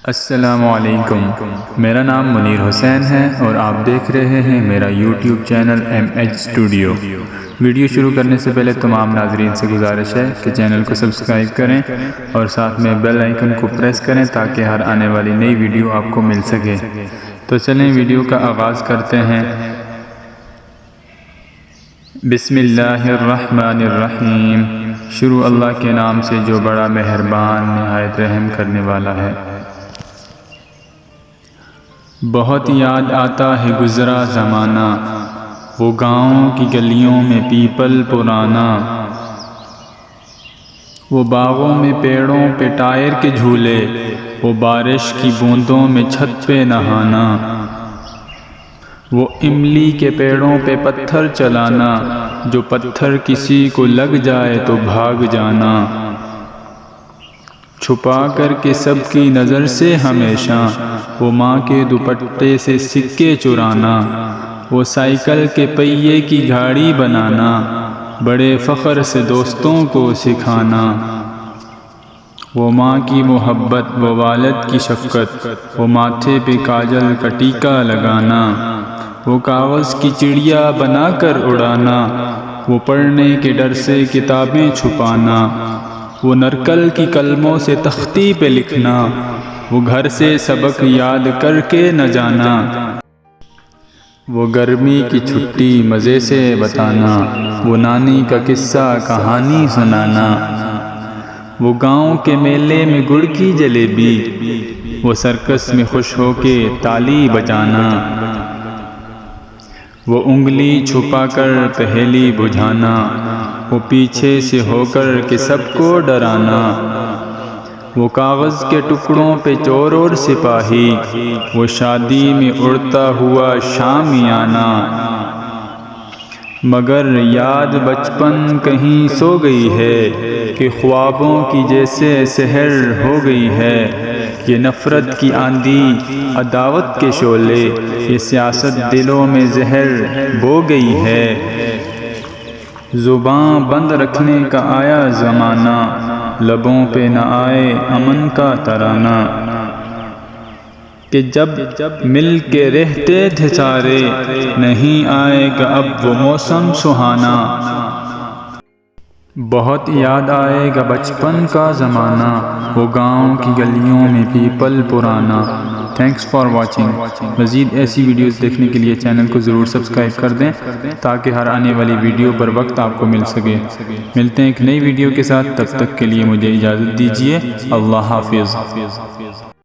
السلام علیکم، میرا نام منیر حسین ہے اور آپ دیکھ رہے ہیں میرا YouTube channel MH studio. Video شروع کرنے سے پہلے تمام ناظرین سے گزارش ہے کہ چینل کو سبسکرائب کریں اور ساتھ میں بیل آئیکن کو پریس کریں تاکہ ہر آنے والی نئی ویڈیو آپ کو مل سکے۔ تو چلیں ویڈیو کا آغاز کرتے ہیں۔ بسم اللہ الرحمن الرحیم، شروع اللہ کے نام سے جو بڑا مہربان نہایت رحم کرنے والا ہے۔ بہت یاد آتا ہے گزرا زمانہ، وہ گاؤں کی گلیوں میں پیپل پرانا، وہ باغوں میں پیڑوں پہ ٹائر کے جھولے، وہ بارش کی بوندوں میں چھت پہ نہانا، وہ املی کے پیڑوں پہ پتھر چلانا، جو پتھر کسی کو لگ جائے تو بھاگ جانا، چھپا کر کے سب کی نظر سے ہمیشہ، وہ ماں کے دوپٹے سے سکے چرانا، وہ سائیکل کے پہیے کی گاڑی بنانا، بڑے فخر سے دوستوں کو سکھانا، وہ ماں کی محبت، وہ والد کی شفقت، وہ ماتھے پہ کاجل کا ٹیکا لگانا، وہ کاغذ کی چڑیا بنا کر اڑانا، وہ پڑھنے کے ڈر سے کتابیں چھپانا، وہ نرکل کی قلموں سے تختی پہ لکھنا، وہ گھر سے سبق یاد کر کے نہ جانا، وہ گرمی کی چھٹی مزے سے بتانا، وہ نانی کا قصہ کہانی سنانا، وہ گاؤں کے میلے میں گڑ کی جلیبی، وہ سرکس میں خوش ہو کے تالی بجانا، وہ انگلی چھپا کر پہیلی بجھانا، وہ پیچھے سے ہو کر کے سب کو ڈرانا، وہ کاغذ کے ٹکڑوں پہ چور اور سپاہی، وہ شادی میں اڑتا ہوا شامیانہ، مگر یاد بچپن کہیں سو گئی ہے کہ خوابوں کی جیسے سحر ہو گئی ہے، یہ نفرت کی آندھی عداوت کے شعلے، یہ سیاست دلوں میں زہر بو گئی ہے، زباں بند رکھنے کا آیا زمانہ، لبوں پہ نہ آئے امن کا ترانہ، کہ جب مل کے رہتے تھے سارے، نہیں آئے گا اب وہ موسم سہانا، بہت یاد آئے گا بچپن کا زمانہ، وہ گاؤں کی گلیوں میں پیپل پرانا۔ Thanks for watching. مزید ایسی ویڈیوز دیکھنے کے لیے چینل کو ضرور سبسکرائب کر دیں تاکہ ہر آنے والی ویڈیو پر وقت آپ کو مل سکے۔ ملتے ہیں ایک نئی ویڈیو کے ساتھ، تب تک کے لیے مجھے اجازت دیجیے۔ اللہ حافظ۔